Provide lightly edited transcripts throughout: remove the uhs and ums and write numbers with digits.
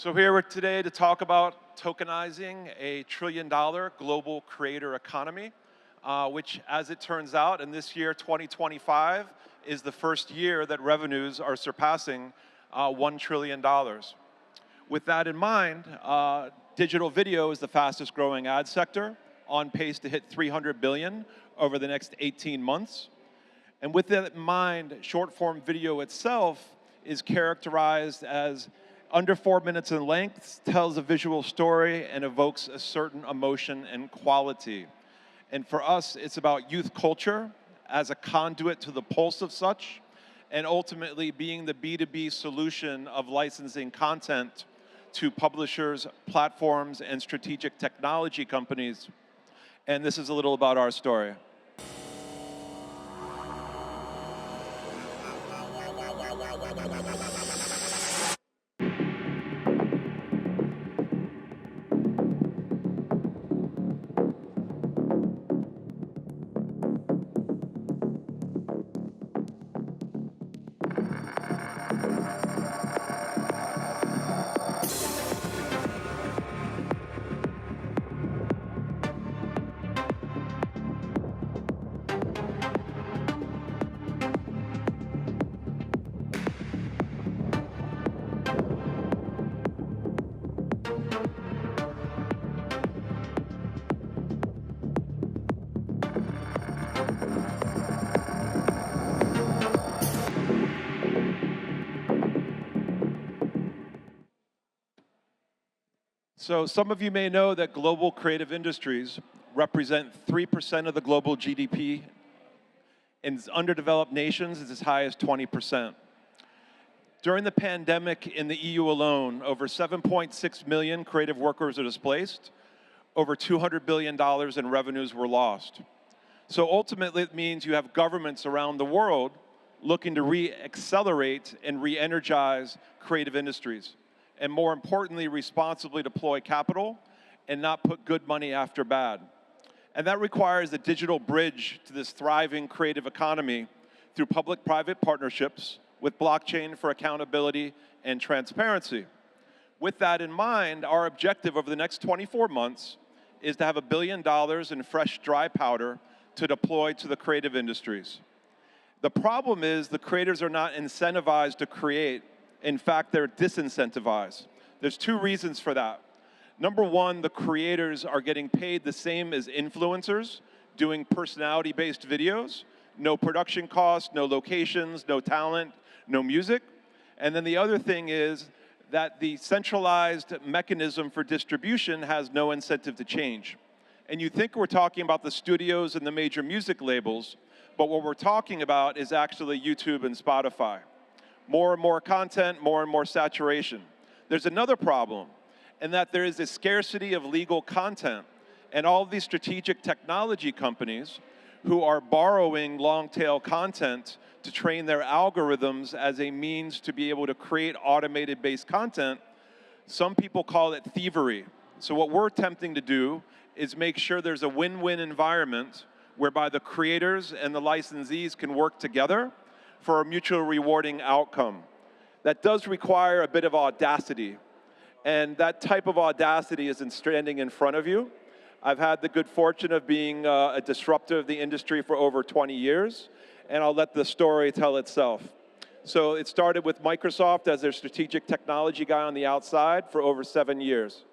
So here we're today to talk about tokenizing a $1 trillion global creator economy, which, as it turns out, in this year, 2025, is the first year that revenues are surpassing $1 trillion. With that in mind, digital video is the fastest growing ad sector, on pace to hit 300 billion over the next 18 months. And with that in mind, short form video itself is characterized as under 4 minutes in length, tells a visual story, and evokes a certain emotion and quality. And for us, it's about youth culture as a conduit to the pulse of such, and ultimately being the B2B solution of licensing content to publishers, platforms, and strategic technology companies. And this is a little about our story. So some of you may know that global creative industries represent 3% of the global GDP. In underdeveloped nations, it's as high as 20%. During the pandemic in the EU alone, over 7.6 million creative workers are displaced. Over $200 billion in revenues were lost. So ultimately, it means you have governments around the world looking to re-accelerate and re-energize creative industries, and more importantly, responsibly deploy capital and not put good money after bad. And that requires a digital bridge to this thriving creative economy through public-private partnerships with blockchain for accountability and transparency. With that in mind, our objective over the next 24 months is to have $1 billion in fresh dry powder to deploy to the creative industries. The problem is the creators are not incentivized to create. In fact, they're disincentivized. There's two reasons for that. Number one, the creators are getting paid the same as influencers doing personality-based videos. No production costs, no locations, no talent, no music. And then the other thing is that the centralized mechanism for distribution has no incentive to change. And you think we're talking about the studios and the major music labels, but what we're talking about is actually YouTube and Spotify. More and more content, more and more saturation. There's another problem, in that there is a scarcity of legal content, and all of these strategic technology companies who are borrowing long-tail content to train their algorithms as a means to be able to create automated-based content, some people call it thievery. So what we're attempting to do is make sure there's a win-win environment whereby the creators and the licensees can work together for a mutually rewarding outcome. That does require a bit of audacity, and that type of audacity is in standing in front of you. I've had the good fortune of being a disruptor of the industry for over 20 years, and I'll let the story tell itself. So it started with Microsoft as their strategic technology guy on the outside for over 7 years.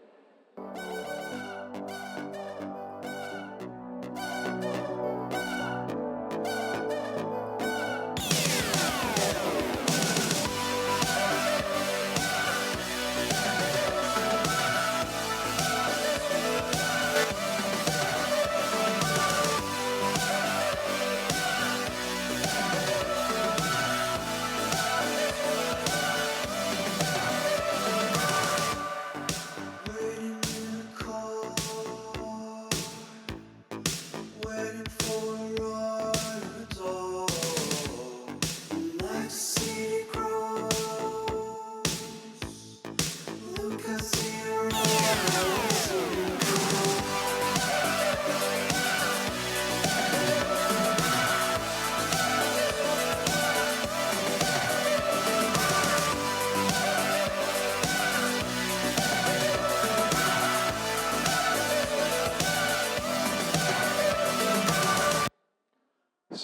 Waiting in a car.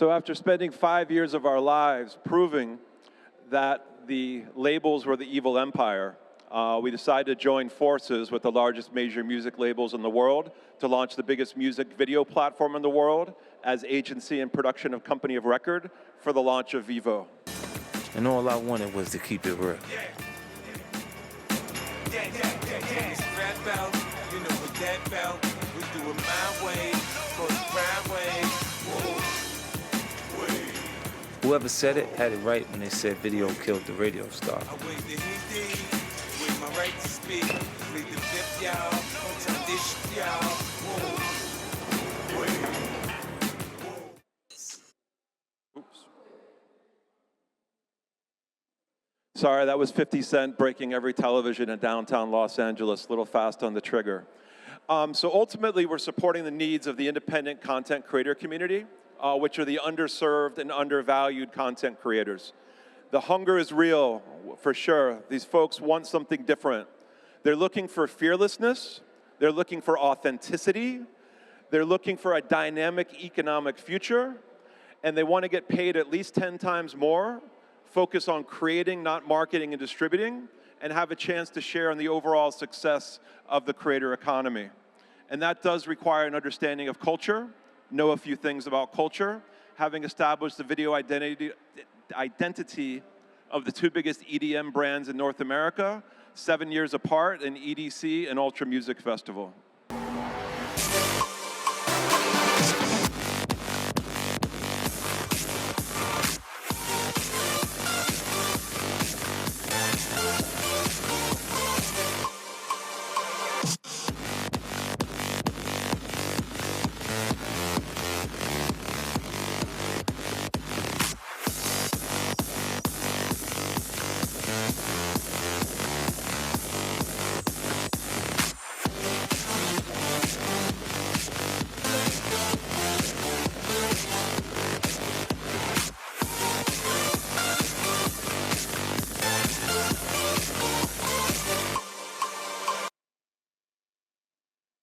So after spending 5 years of our lives proving that the labels were the evil empire, we decided to join forces with the largest major music labels in the world to launch the biggest music video platform in the world as agency and production of company of record for the launch of Vivo. And all I wanted was to keep it real. You know what that felt. We do it my way, for the prime way. Whoever said it had it right when they said video killed the radio star. I wait the heat, with my right to speak. Lead the fifth, y'all. Turn this shit, y'all. Oops. Sorry, that was 50 Cent breaking every television in downtown Los Angeles, a little fast on the trigger. So ultimately, we're supporting the needs of the independent content creator community, which are the underserved and undervalued content creators. The hunger is real, for sure. These folks want something different. They're looking for fearlessness. They're looking for authenticity. They're looking for a dynamic economic future. And they want to get paid at least 10 times more, focus on creating, not marketing and distributing, and have a chance to share in the overall success of the creator economy. And that does require an understanding of culture, know a few things about culture, having established the video identity of the two biggest EDM brands in North America, 7 years apart in EDC and Ultra Music Festival.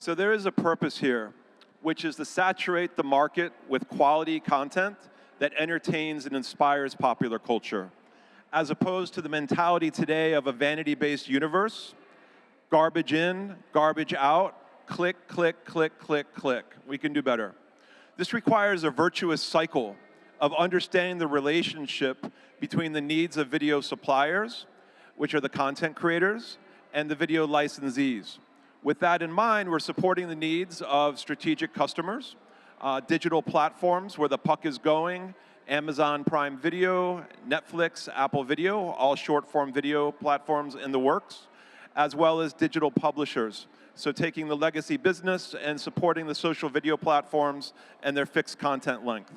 So there is a purpose here, which is to saturate the market with quality content that entertains and inspires popular culture, as opposed to the mentality today of a vanity-based universe, garbage in, garbage out, click, click, click, click, click. We can do better. This requires a virtuous cycle of understanding the relationship between the needs of video suppliers, which are the content creators, and the video licensees. With that in mind, we're supporting the needs of strategic customers, digital platforms where the puck is going, Amazon Prime Video, Netflix, Apple Video, all short-form video platforms in the works, as well as digital publishers. So taking the legacy business and supporting the social video platforms and their fixed content length.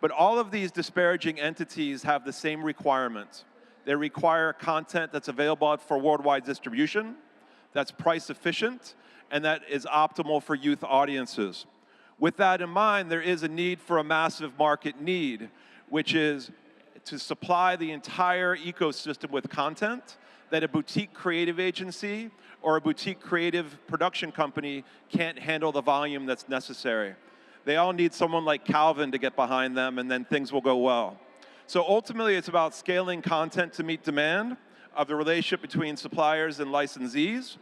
But all of these disparaging entities have the same requirements. They require content that's available for worldwide distribution, that's price efficient, and that is optimal for youth audiences. With that in mind, there is a need for a massive market need, which is to supply the entire ecosystem with content that a boutique creative agency or a boutique creative production company can't handle the volume that's necessary. They all need someone like Calvin to get behind them, and then things will go well. So ultimately, it's about scaling content to meet demand, of the relationship between suppliers and licensees,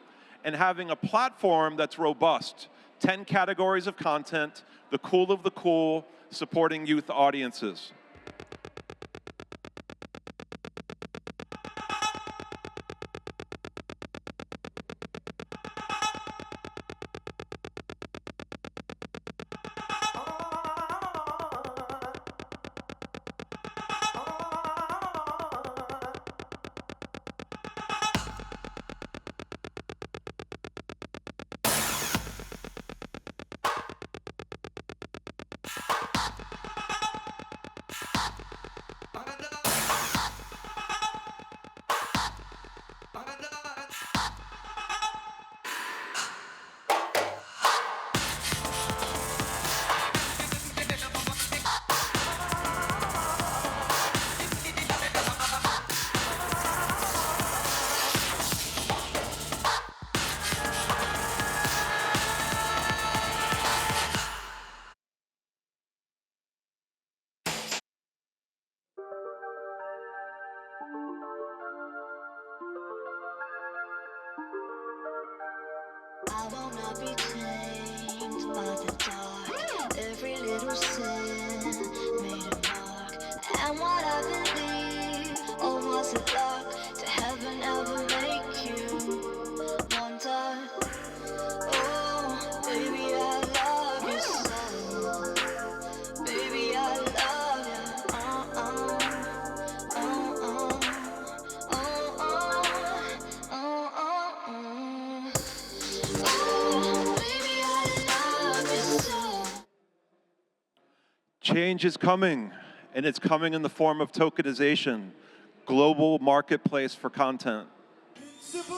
and having a platform that's robust. 10 categories of content, the cool of the cool, supporting youth audiences. I will not be tamed by the dark. Every little sin made a mark. And what I believe, or was it luck? Did heaven ever make you wonder? Oh, baby, I love you so. Baby, I love you. Oh, oh, oh, oh, oh, oh. Oh, baby, I love you so. Change is coming, and it's coming in the form of tokenization, global marketplace for content. It's a boy,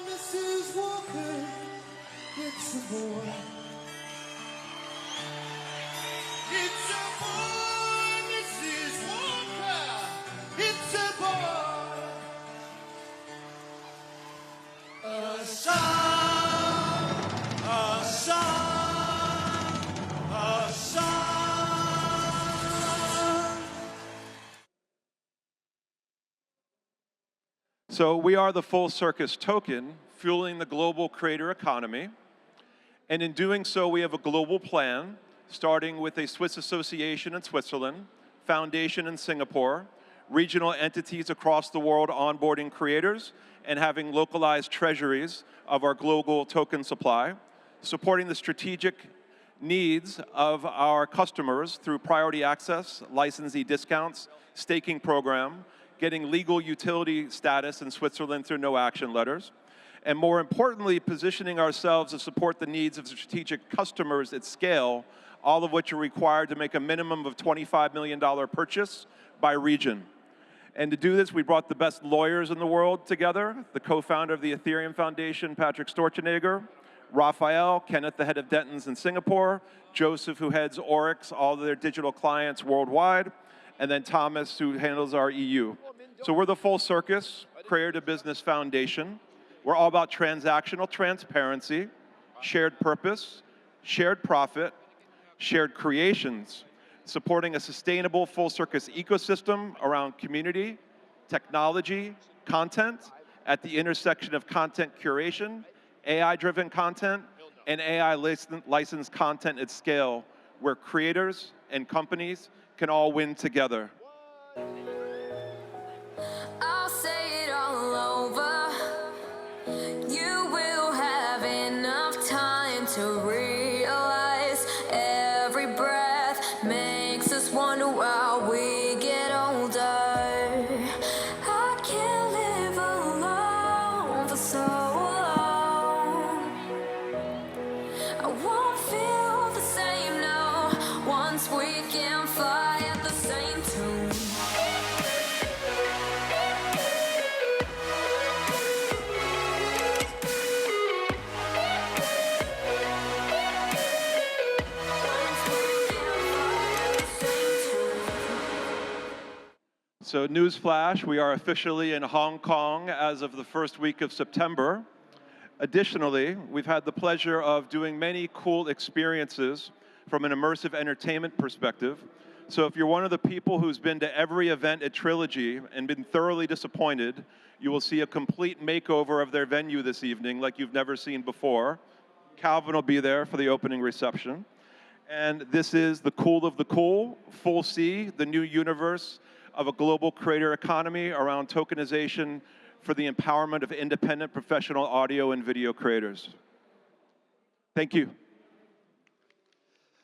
Mrs. Walker. It's a boy. It's a boy, Mrs. Walker. It's a boy. A song, a song, a song. So we are the Full Circus token, fueling the global creator economy. And in doing so, we have a global plan, starting with a Swiss association in Switzerland, foundation in Singapore, regional entities across the world onboarding creators, and having localized treasuries of our global token supply, supporting the strategic needs of our customers through priority access, licensee discounts, staking program, getting legal utility status in Switzerland through no action letters, and more importantly, positioning ourselves to support the needs of strategic customers at scale, all of which are required to make a minimum of $25 million purchase by region. And to do this, we brought the best lawyers in the world together, the co-founder of the Ethereum Foundation, Patrick Storchenegger, Raphael, Kenneth, the head of Denton's in Singapore, Joseph, who heads Oryx, all of their digital clients worldwide, and then Thomas, who handles our EU. So we're the Full Circus Creator to Business Foundation. We're all about transactional transparency, shared purpose, shared profit, shared creations, supporting a sustainable full circus ecosystem around community, technology, content, at the intersection of content curation, AI-driven content, and AI-licensed content at scale, where creators and companies can all win together. I'll say it all over. You will have enough time to realize every breath makes us wonder while we get older. I can't live alone for so long. I won't feel the same now once we can fly at the same tune. So newsflash, we are officially in Hong Kong as of the first week of September. Additionally, we've had the pleasure of doing many cool experiences from an immersive entertainment perspective. So if you're one of the people who's been to every event at Trilogy and been thoroughly disappointed, you will see a complete makeover of their venue this evening like you've never seen before. Calvin will be there for the opening reception. And this is the cool of the cool, Full C, the new universe of a global creator economy around tokenization for the empowerment of independent professional audio and video creators. Thank you.